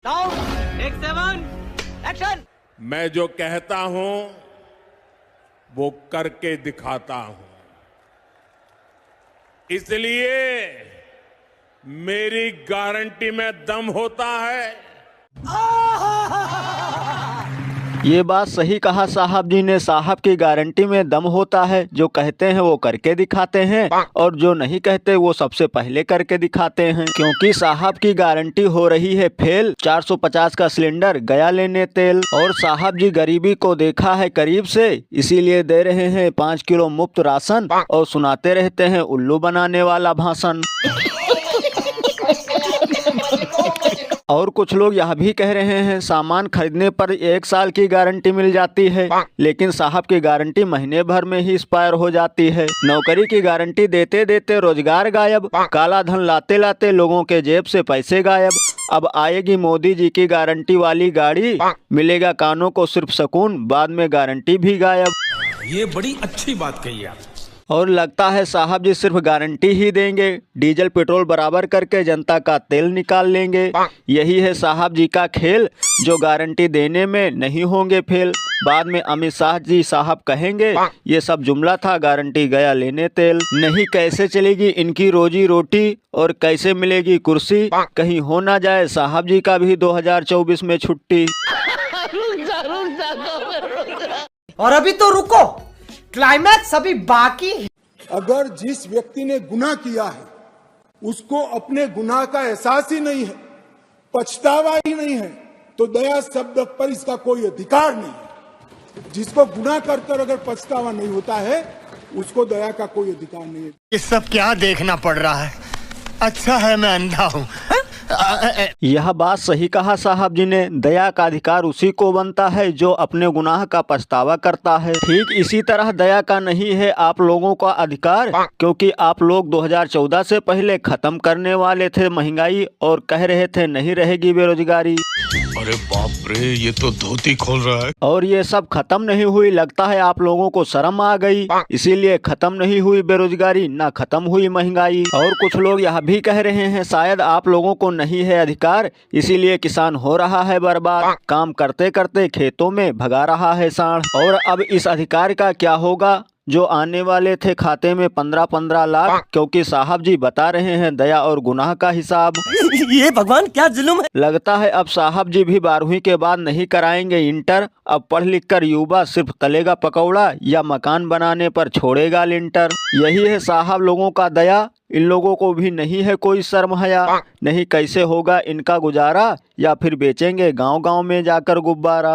Take 7 action. मैं जो कहता हूं वो करके दिखाता हूं, इसलिए मेरी गारंटी में दम होता है। ये बात सही कहा साहब जी ने। साहब की गारंटी में दम होता है। जो कहते हैं वो करके दिखाते हैं और जो नहीं कहते वो सबसे पहले करके दिखाते हैं। क्योंकि साहब की गारंटी हो रही है फेल। 450 का सिलेंडर गया लेने तेल। और साहब जी गरीबी को देखा है करीब से, इसीलिए दे रहे हैं 5 किलो मुफ्त राशन और सुनाते रहते हैं उल्लू बनाने वाला भाषण। और कुछ लोग यह भी कह रहे हैं सामान खरीदने पर 1 साल की गारंटी मिल जाती है, लेकिन साहब की गारंटी महीने भर में ही एक्सपायर हो जाती है। नौकरी की गारंटी देते देते रोजगार गायब, काला धन लाते लाते लोगों के जेब से पैसे गायब। अब आएगी मोदी जी की गारंटी वाली गाड़ी, मिलेगा कानों को सिर्फ सुकून, बाद में गारंटी भी गायब। ये बड़ी अच्छी बात कही आप। और लगता है साहब जी सिर्फ गारंटी ही देंगे, डीजल पेट्रोल बराबर करके जनता का तेल निकाल लेंगे। यही है साहब जी का खेल, जो गारंटी देने में नहीं होंगे फेल। बाद में अमित शाह जी साहब कहेंगे ये सब जुमला था, गारंटी गया लेने तेल। नहीं कैसे चलेगी इनकी रोजी रोटी और कैसे मिलेगी कुर्सी, कहीं हो ना जाए साहब जी का भी 2024 में छुट्टी। और अभी तो रुको, क्लाइमैक्स अभी बाकी है। अगर जिस व्यक्ति ने गुनाह किया है उसको अपने गुनाह का एहसास ही नहीं है, पछतावा ही नहीं है, तो दया शब्द पर इसका कोई अधिकार नहीं है। जिसको गुनाह कर अगर पछतावा नहीं होता है उसको दया का कोई अधिकार नहीं है। ये सब क्या देखना पड़ रहा है? अच्छा है मैं अंधा हूँ। यह बात सही कहा साहब जी ने। दया का अधिकार उसी को बनता है जो अपने गुनाह का पछतावा करता है। ठीक इसी तरह दया का नहीं है आप लोगों का अधिकार, क्योंकि आप लोग 2014 से पहले खत्म करने वाले थे महंगाई और कह रहे थे नहीं रहेगी बेरोजगारी। अरे बाप रे, ये तो धोती खोल रहा है। और ये सब खत्म नहीं हुई। लगता है आप लोगों को शर्म आ गई, इसीलिए खत्म नहीं हुई बेरोजगारी, ना खत्म हुई महंगाई। और कुछ लोग यह भी कह रहे हैं शायद आप लोगों को नहीं है अधिकार, इसीलिए किसान हो रहा है बर्बाद, काम करते करते खेतों में भगा रहा है सांड। और अब इस अधिकार का क्या होगा जो आने वाले थे खाते में 15-15 लाख, क्योंकि साहब जी बता रहे हैं दया और गुनाह का हिसाब। ये भगवान क्या जुल्म है। लगता है अब साहब जी भी 12वीं के बाद नहीं कराएंगे इंटर। अब पढ़ लिख कर युवा सिर्फ तलेगा पकौड़ा या मकान बनाने पर छोड़ेगा लिंटर। यही है साहब लोगों का दया। इन लोगों को भी नहीं है कोई शर्म हया। नहीं कैसे होगा इनका गुजारा, या फिर बेचेंगे गांव गांव में जाकर गुब्बारा।